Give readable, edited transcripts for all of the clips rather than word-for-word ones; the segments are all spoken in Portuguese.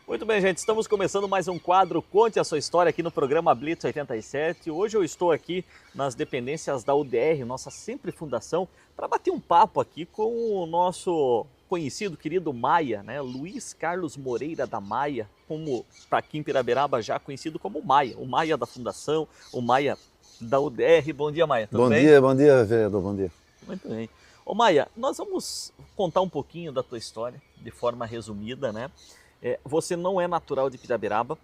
Muito bem, gente, estamos começando mais um quadro Conte a Sua História aqui no programa Blitz 87. Hoje eu estou aqui nas dependências da UDR, nossa sempre fundação, para bater um papo aqui com o nosso conhecido, querido Maia, né? Luiz Carlos Moreira da Maia, como para aqui em Piraberaba já conhecido como Maia, o Maia da fundação, o Maia da UDR. Bom dia, Maia, tudo bem? Bom dia, vereador, bom dia. Muito bem. Ô Maia, nós vamos contar um pouquinho da tua história, de forma resumida, né? Você não é natural de Piraberaba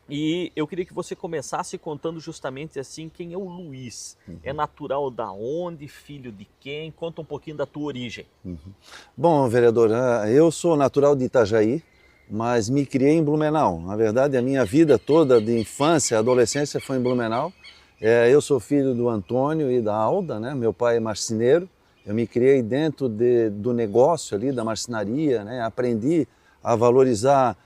e eu queria que você começasse contando justamente assim quem é o Luiz. É natural da onde, filho de quem? Conta um pouquinho da tua origem. Bom, vereador, eu sou natural de Itajaí, mas me criei em Blumenau. Na verdade, a minha vida toda de infância, adolescência foi em Blumenau. Eu sou filho do Antônio e da Alda, né? Meu pai é marceneiro. Eu me criei dentro do negócio ali, da marcenaria, né? Aprendi a valorizar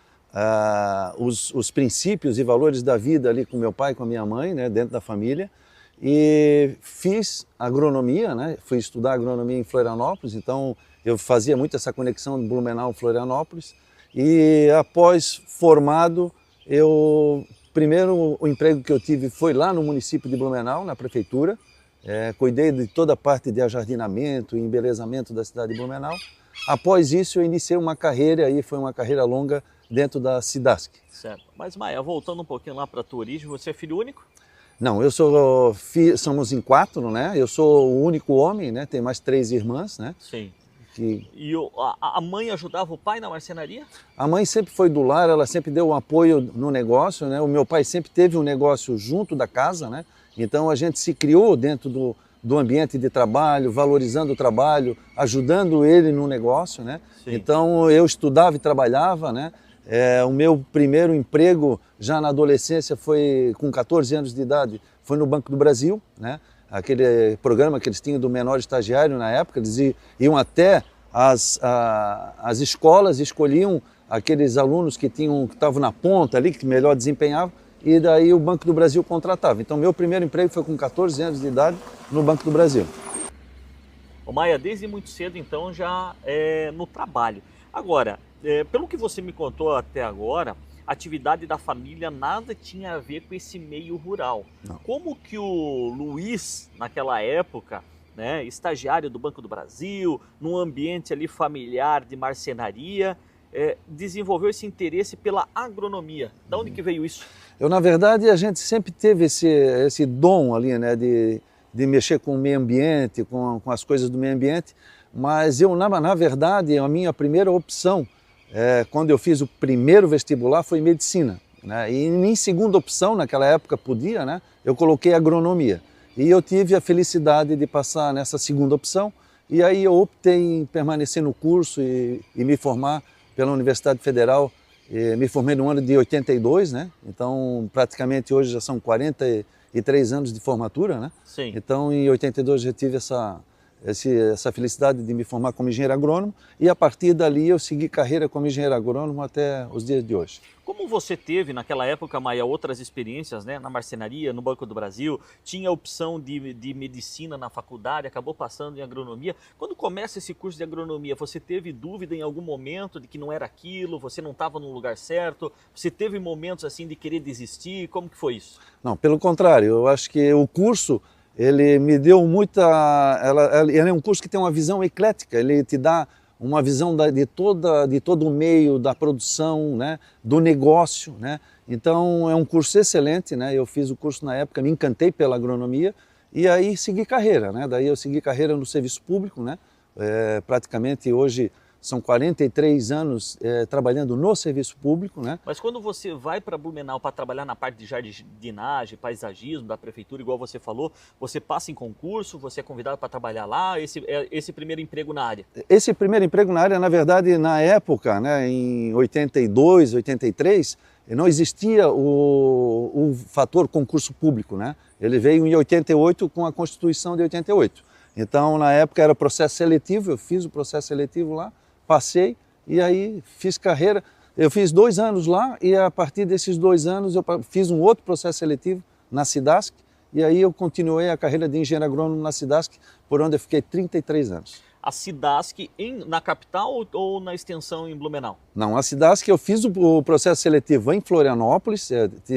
os princípios e valores da vida ali com meu pai e com a minha mãe, né, dentro da família. E fiz agronomia, né, fui estudar agronomia em Florianópolis, então eu fazia muito essa conexão de Blumenau-Florianópolis. E após formado, primeiro o emprego que eu tive foi lá no município de Blumenau, na prefeitura. Cuidei de toda a parte de ajardinamento e embelezamento da cidade de Blumenau. Após isso, eu iniciei uma carreira, aí foi uma carreira longa dentro da Cidasc. Certo. Mas Maia, voltando um pouquinho lá para a tua origem, você é filho único? Não, somos em 4, né? Eu sou o único homem, né? Tem mais 3 irmãs, né? Sim. Que... E a mãe ajudava o pai na marcenaria? A mãe sempre foi do lar, ela sempre deu um apoio no negócio, né? O meu pai sempre teve um negócio junto da casa, né? Então a gente se criou dentro do ambiente de trabalho, valorizando o trabalho, ajudando ele no negócio, né? Sim. Então eu estudava e trabalhava, né? O meu primeiro emprego já na adolescência foi com 14 anos de idade, foi no Banco do Brasil, né? Aquele programa que eles tinham do menor estagiário na época, eles iam até as escolas e escolhiam aqueles alunos que estavam na ponta ali, que melhor desempenhavam, e daí o Banco do Brasil contratava. Então meu primeiro emprego foi com 14 anos de idade no Banco do Brasil. Ô Maia, desde muito cedo então já no trabalho. Agora, pelo que você me contou até agora, a atividade da família nada tinha a ver com esse meio rural. Não. Como que o Luiz, naquela época, né, estagiário do Banco do Brasil, num ambiente ali familiar de marcenaria, desenvolveu esse interesse pela agronomia? De onde que veio isso? Na verdade, a gente sempre teve esse dom ali, né, de mexer com o meio ambiente, com as coisas do meio ambiente, mas na verdade, a minha primeira opção, quando eu fiz o primeiro vestibular, foi medicina, né, e em segunda opção, naquela época podia, né, eu coloquei agronomia. E eu tive a felicidade de passar nessa segunda opção, e aí eu optei em permanecer no curso e me formar pela Universidade Federal. Me formei no ano de 82, né? Então praticamente hoje já são 43 anos de formatura, né? Sim. Então em 82 já tive essa felicidade de me formar como engenheiro agrônomo e a partir dali eu segui carreira como engenheiro agrônomo até os dias de hoje. Como você teve naquela época, Maia, outras experiências, né, na marcenaria, no Banco do Brasil, tinha a opção de medicina na faculdade, acabou passando em agronomia. Quando começa esse curso de agronomia, você teve dúvida em algum momento de que não era aquilo, você não estava no lugar certo? Você teve momentos assim de querer desistir? Como que foi isso? Não, pelo contrário, eu acho que o curso ele me deu ele é um curso que tem uma visão eclética, ele te dá uma visão de todo o meio da produção, né, do negócio, né? Então é um curso excelente, né? Eu fiz o curso na época, me encantei pela agronomia e aí segui carreira, né? Daí eu segui carreira no serviço público, né? Praticamente hoje são 43 anos trabalhando no serviço público, né? Mas quando você vai para Blumenau para trabalhar na parte de jardinagem, paisagismo da prefeitura, igual você falou, você passa em concurso, você é convidado para trabalhar lá, esse primeiro emprego na área? Esse primeiro emprego na área, na verdade, na época, né, em 82, 83, não existia o fator concurso público, né? Ele veio em 88 com a Constituição de 88. Então, na época era processo seletivo, eu fiz o processo seletivo lá, passei e aí fiz carreira. Eu fiz 2 anos lá e a partir desses 2 anos eu fiz um outro processo seletivo na Cidasc e aí eu continuei a carreira de engenheiro agrônomo na Cidasc, por onde eu fiquei 33 anos. a Cidasc na capital ou na extensão em Blumenau? Não, a Cidasc eu fiz o processo seletivo em Florianópolis,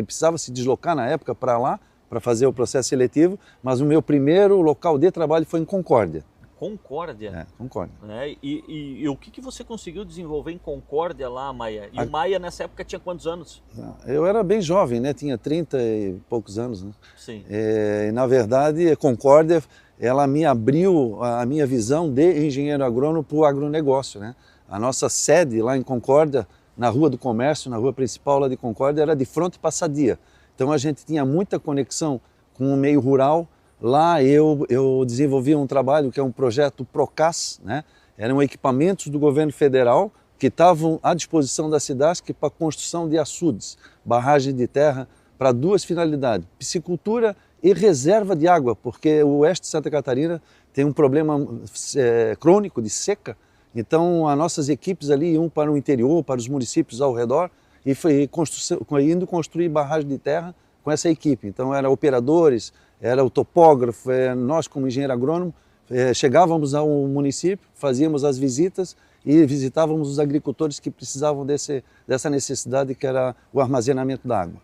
precisava se deslocar na época para lá, para fazer o processo seletivo, mas o meu primeiro local de trabalho foi em Concórdia. Concórdia? É, Concórdia. E o que você conseguiu desenvolver em Concórdia lá, Maia? E o Maia nessa época tinha quantos anos? Eu era bem jovem, né? Tinha 30 e poucos anos, né? Sim. Na verdade, Concórdia, ela me abriu a minha visão de engenheiro agrônomo para o agronegócio, né? A nossa sede lá em Concórdia, na Rua do Comércio, na rua principal lá de Concórdia, era de fronte para Sadia. Então a gente tinha muita conexão com o meio rural. Lá eu desenvolvi um trabalho que é um projeto Procas, né? Eram equipamentos do governo federal que estavam à disposição da Cidasc para a construção de açudes, barragem de terra, para duas finalidades, piscicultura e reserva de água, porque o oeste de Santa Catarina tem um problema crônico de seca, então as nossas equipes ali iam para o interior, para os municípios ao redor, e foi indo construir barragem de terra com essa equipe. Então eram operadores, era o topógrafo, nós como engenheiro agrônomo chegávamos ao município, fazíamos as visitas e visitávamos os agricultores que precisavam dessa necessidade que era o armazenamento da água.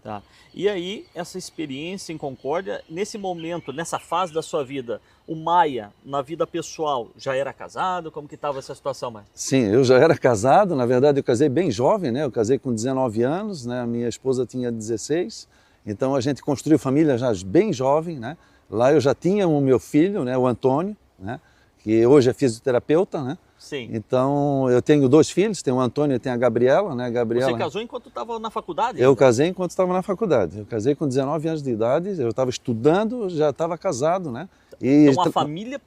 Tá. E aí, essa experiência em Concórdia, nesse momento, nessa fase da sua vida, o Maia, na vida pessoal, já era casado? Como que estava essa situação, Maia? Sim, eu já era casado, na verdade eu casei bem jovem, né? Eu casei com 19 anos, né? A minha esposa tinha 16, então a gente construiu família já bem jovem, né? Lá eu já tinha o meu filho, né? O Antônio, né? Que hoje é fisioterapeuta, né? Sim. Então eu tenho dois filhos, tem o Antônio e tem a Gabriela, né? Você casou enquanto estava na faculdade? Eu casei enquanto estava na faculdade. Eu casei com 19 anos de idade, eu estava estudando, já estava casado, né? Então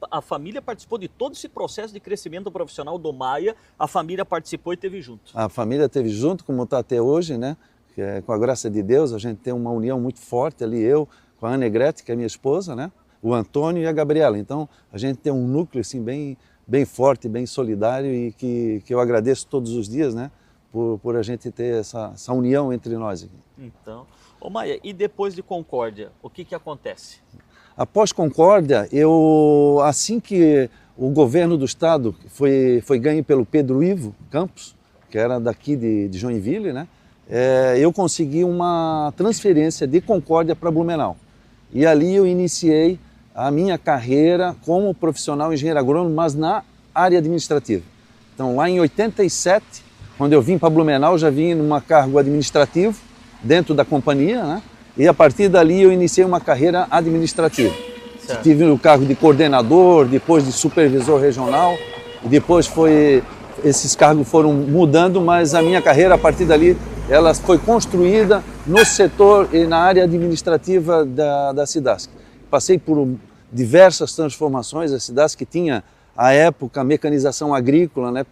a família participou de todo esse processo de crescimento profissional do Maia, a família participou e esteve junto. A família esteve junto, como está até hoje, né? Que com a graça de Deus, a gente tem uma união muito forte ali, eu com a Ana Negrete, que é minha esposa, né? O Antônio e a Gabriela. Então a gente tem um núcleo assim bem forte, bem solidário e que eu agradeço todos os dias, né? Por a gente ter essa união entre nós aqui. Então, ô Maia, e depois de Concórdia, o que acontece? Após Concórdia, assim que o governo do estado foi ganho pelo Pedro Ivo Campos, que era daqui de Joinville, né? Eu consegui uma transferência de Concórdia para Blumenau. E ali eu iniciei a minha carreira como profissional engenheiro agrônomo, mas na área administrativa. Então lá em 87, quando eu vim para Blumenau, já vim numa cargo administrativo dentro da companhia, né? E a partir dali eu iniciei uma carreira administrativa. Certo. Tive o cargo de coordenador, depois de supervisor regional, e depois esses cargos foram mudando, mas a minha carreira a partir dali ela foi construída no setor e na área administrativa da Cidasc. Passei por diversas transformações, a Cidasc tinha à época a mecanização agrícola, né?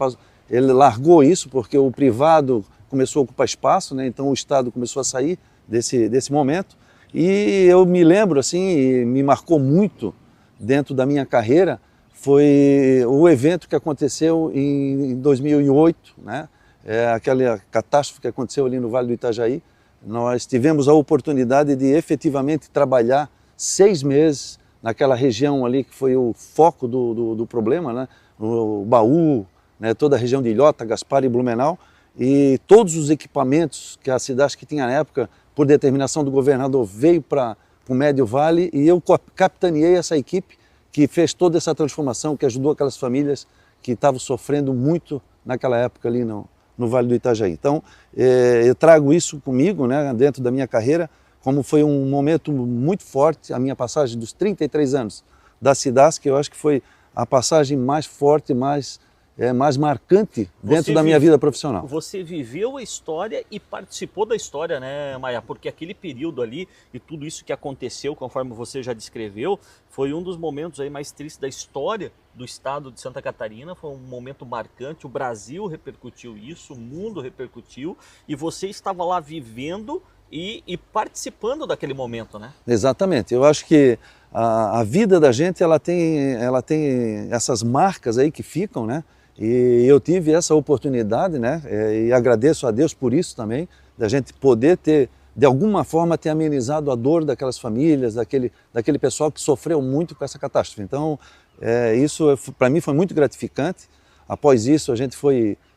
Ele largou isso porque o privado começou a ocupar espaço, né? Então o Estado começou a sair desse momento. E eu me lembro, assim, e me marcou muito dentro da minha carreira, foi o evento que aconteceu em 2008, né? Aquela catástrofe que aconteceu ali no Vale do Itajaí. Nós tivemos a oportunidade de efetivamente trabalhar 6 meses naquela região ali que foi o foco do problema, né? O Baú, né? Toda a região de Ilhota, Gaspar e Blumenau, e todos os equipamentos que a Cidasc tinha na época, por determinação do governador, veio para o Médio Vale e eu capitaneei essa equipe que fez toda essa transformação, que ajudou aquelas famílias que estavam sofrendo muito naquela época ali no Vale do Itajaí. Então, eu trago isso comigo, né, dentro da minha carreira, como foi um momento muito forte, a minha passagem dos 33 anos da Cidasc, que eu acho que foi a passagem mais forte, mais marcante dentro da minha vida profissional. Você viveu a história e participou da história, né, Maia? Porque aquele período ali e tudo isso que aconteceu, conforme você já descreveu, foi um dos momentos aí mais tristes da história do estado de Santa Catarina, foi um momento marcante, o Brasil repercutiu isso, o mundo repercutiu e você estava lá vivendo e participando daquele momento, né? Exatamente, eu acho que a vida da gente ela tem essas marcas aí que ficam, né? E eu tive essa oportunidade, né? E agradeço a Deus por isso também, da gente poder ter, de alguma forma, ter amenizado a dor daquelas famílias, daquele pessoal que sofreu muito com essa catástrofe. Então, Isso para mim foi muito gratificante. Após isso a gente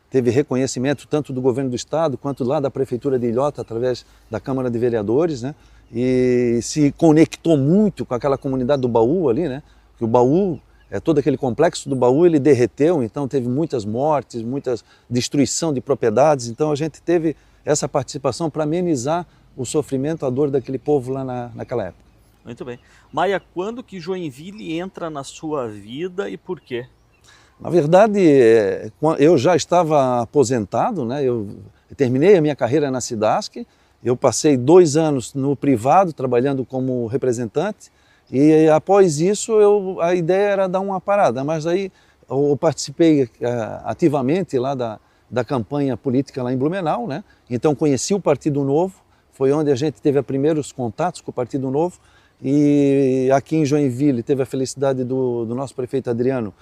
teve reconhecimento tanto do governo do estado quanto lá da prefeitura de Ilhota através da Câmara de Vereadores, né? E se conectou muito com aquela comunidade do Baú ali, né? Que o Baú, todo aquele complexo do Baú, ele derreteu, então teve muitas mortes, muita destruição de propriedades, então a gente teve essa participação para amenizar o sofrimento, a dor daquele povo lá naquela época. Muito bem. Maia, quando que Joinville entra na sua vida e por quê? Na verdade, eu já estava aposentado, né? Eu terminei a minha carreira na Cidasc, eu passei 2 anos no privado trabalhando como representante e após isso a ideia era dar uma parada, mas aí eu participei ativamente lá da campanha política lá em Blumenau, né? Então conheci o Partido Novo, foi onde a gente teve os primeiros contatos com o Partido Novo e aqui em Joinville teve a felicidade do nosso prefeito Adriano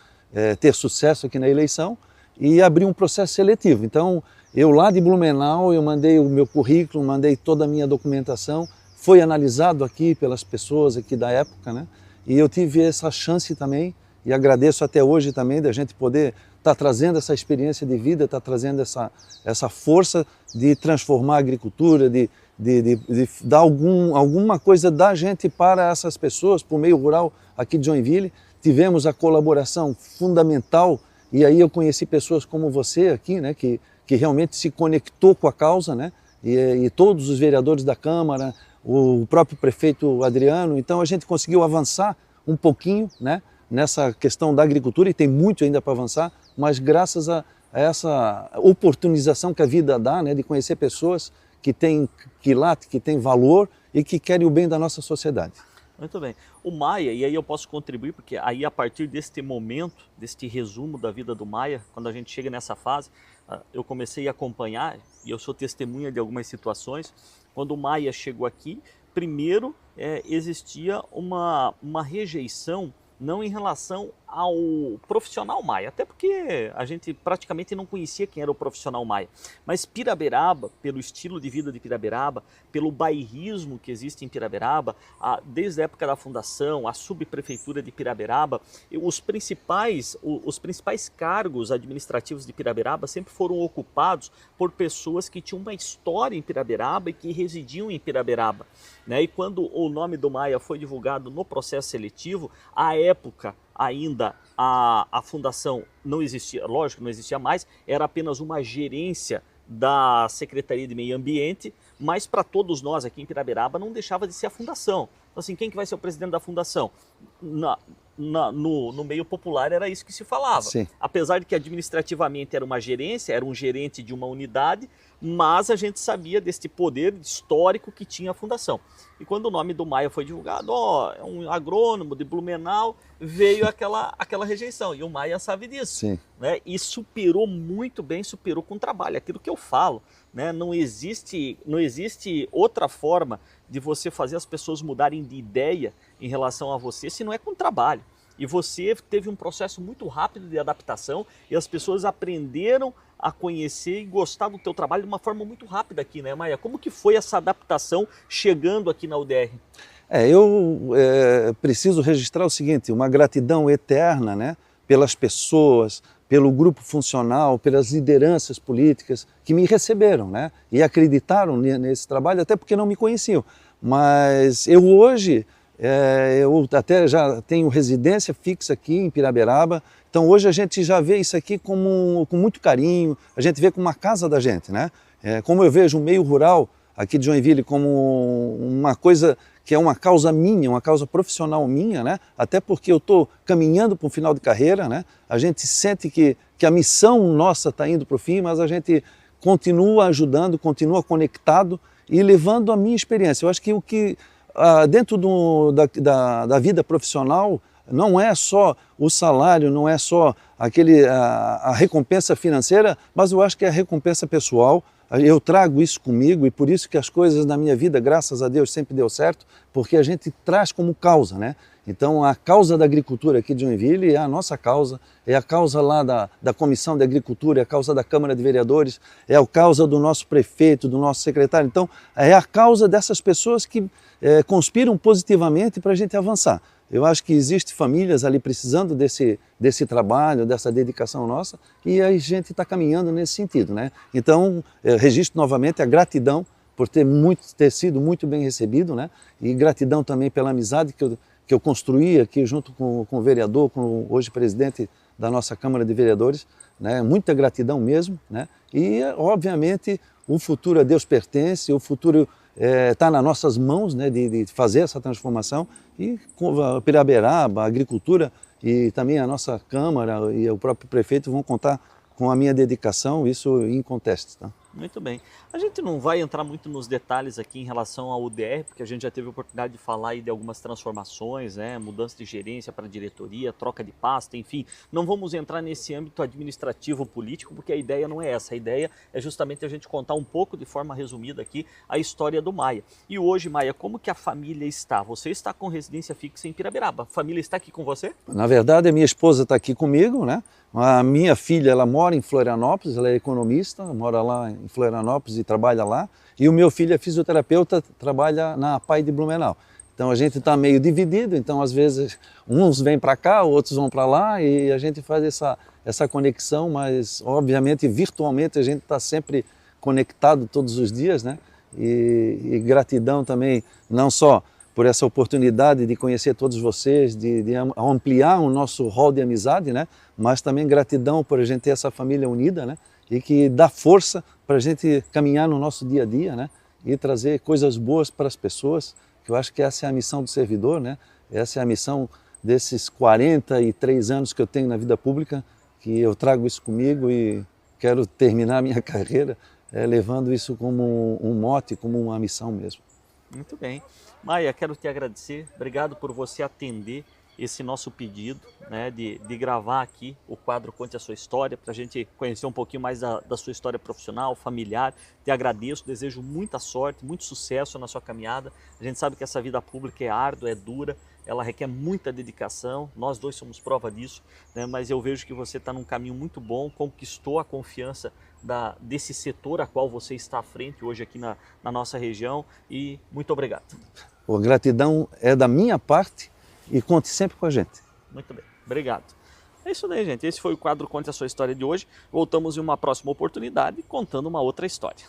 ter sucesso aqui na eleição e abrir um processo seletivo. Então, eu lá de Blumenau, eu mandei o meu currículo, mandei toda a minha documentação, foi analisado aqui pelas pessoas aqui da época, né? E eu tive essa chance também, e agradeço até hoje também da gente poder estar trazendo essa experiência de vida, estar trazendo essa força de transformar a agricultura, de dar alguma coisa da gente para essas pessoas, para o meio rural aqui de Joinville. Tivemos a colaboração fundamental e aí eu conheci pessoas como você aqui, né, que realmente se conectou com a causa, né, e todos os vereadores da Câmara, o próprio prefeito Adriano. Então a gente conseguiu avançar um pouquinho, né, nessa questão da agricultura e tem muito ainda para avançar, mas graças a essa oportunização que a vida dá, né, de conhecer pessoas que têm quilate, que têm valor e que querem o bem da nossa sociedade. Muito bem. O Maia, e aí eu posso contribuir, porque aí a partir deste momento, deste resumo da vida do Maia, quando a gente chega nessa fase, eu comecei a acompanhar, e eu sou testemunha de algumas situações. Quando o Maia chegou aqui, primeiro existia uma rejeição, não em relação ao profissional Maia, até porque a gente praticamente não conhecia quem era o profissional Maia, mas Piraberaba, pelo estilo de vida de Piraberaba, pelo bairrismo que existe em Piraberaba, desde a época da fundação, a subprefeitura de Piraberaba, os principais cargos administrativos de Piraberaba sempre foram ocupados por pessoas que tinham uma história em Piraberaba e que residiam em Piraberaba, né? E quando o nome do Maia foi divulgado no processo seletivo, à época ainda a fundação não existia, lógico, não existia mais, era apenas uma gerência da Secretaria de Meio Ambiente, mas para todos nós aqui em Piraberaba não deixava de ser a fundação. Então, assim, quem que vai ser o presidente da fundação? No meio popular era isso que se falava. Sim. Apesar de que administrativamente era uma gerência, era um gerente de uma unidade, mas a gente sabia deste poder histórico que tinha a fundação. E quando o nome do Maia foi divulgado, é um agrônomo de Blumenau, veio aquela rejeição. E o Maia sabe disso. Sim. Né? E superou muito bem, superou com trabalho. Aquilo que eu falo, né? Não existe outra forma de você fazer as pessoas mudarem de ideia em relação a você se não é com trabalho. E você teve um processo muito rápido de adaptação e as pessoas aprenderam a conhecer e gostar do teu trabalho de uma forma muito rápida aqui, né, Maia? Como que foi essa adaptação chegando aqui na UDR? Eu preciso registrar o seguinte, uma gratidão eterna, né, pelas pessoas, pelo grupo funcional, pelas lideranças políticas que me receberam, né, e acreditaram nesse trabalho, até porque não me conheciam. Mas eu hoje, eu até já tenho residência fixa aqui em Piraberaba, então hoje a gente já vê isso aqui com muito carinho, a gente vê como uma casa da gente, né? Como eu vejo o meio rural aqui de Joinville como uma coisa que é uma causa minha, uma causa profissional minha, né? Até porque eu estou caminhando para um final de carreira, né? A gente sente que a missão nossa está indo para o fim, mas a gente continua ajudando, continua conectado e levando a minha experiência. Eu acho que dentro da vida profissional não é só o salário, não é só a recompensa financeira, mas eu acho que é a recompensa pessoal. Eu trago isso comigo e por isso que as coisas na minha vida, graças a Deus, sempre deu certo, porque a gente traz como causa, né? Então a causa da agricultura aqui de Joinville é a nossa causa, é a causa lá da Comissão de Agricultura, é a causa da Câmara de Vereadores, é a causa do nosso prefeito, do nosso secretário. Então é a causa dessas pessoas que conspiram positivamente para a gente avançar. Eu acho que existem famílias ali precisando desse trabalho, dessa dedicação nossa, e a gente está caminhando nesse sentido, né? Então, registro novamente a gratidão por ter sido muito bem recebido, né? E gratidão também pela amizade que eu construí aqui junto com o vereador, com o hoje presidente da nossa Câmara de Vereadores, né? Muita gratidão mesmo, né? E, obviamente, o futuro a Deus pertence, o futuro está nas nossas mãos, né, de fazer essa transformação, e com a Piraberaba, a agricultura e também a nossa Câmara e o próprio prefeito vão contar com a minha dedicação, isso inconteste. Tá? Muito bem. A gente não vai entrar muito nos detalhes aqui em relação ao UDR, porque a gente já teve a oportunidade de falar aí de algumas transformações, né? Mudança de gerência para diretoria, troca de pasta, enfim. Não vamos entrar nesse âmbito administrativo político, porque a ideia não é essa. A ideia é justamente a gente contar um pouco, de forma resumida aqui, a história do Maia. E hoje, Maia, como que a família está? Você está com residência fixa em Piraberaba. A família está aqui com você? Na verdade, a minha esposa está aqui comigo, né? A minha filha, ela mora em Florianópolis, ela é economista, mora lá em Florianópolis e trabalha lá. E o meu filho é fisioterapeuta, trabalha na APAI de Blumenau. Então a gente está meio dividido, então às vezes uns vêm para cá, outros vão para lá e a gente faz essa conexão, mas obviamente virtualmente a gente está sempre conectado todos os dias, né? E gratidão também, não só por essa oportunidade de conhecer todos vocês, de ampliar o nosso rol de amizade, né? Mas também gratidão por a gente ter essa família unida, né? E que dá força para a gente caminhar no nosso dia a dia, né? E trazer coisas boas para as pessoas, que eu acho que essa é a missão do servidor, né? Essa é a missão desses 43 anos que eu tenho na vida pública, que eu trago isso comigo e quero terminar a minha carreira levando isso como um mote, como uma missão mesmo. Muito bem. Maia, quero te agradecer. Obrigado por você atender esse nosso pedido, né, de gravar aqui o quadro Conte a Sua História, para a gente conhecer um pouquinho mais da sua história profissional, familiar. Te agradeço, desejo muita sorte, muito sucesso na sua caminhada. A gente sabe que essa vida pública é árdua, é dura, ela requer muita dedicação, nós dois somos prova disso, né, mas eu vejo que você está num caminho muito bom, conquistou a confiança desse setor a qual você está à frente hoje aqui na nossa região, e muito obrigado. A gratidão é da minha parte e conte sempre com a gente. Muito bem, obrigado. É isso daí, gente. Esse foi o quadro Conte a Sua História de hoje. Voltamos em uma próxima oportunidade contando uma outra história.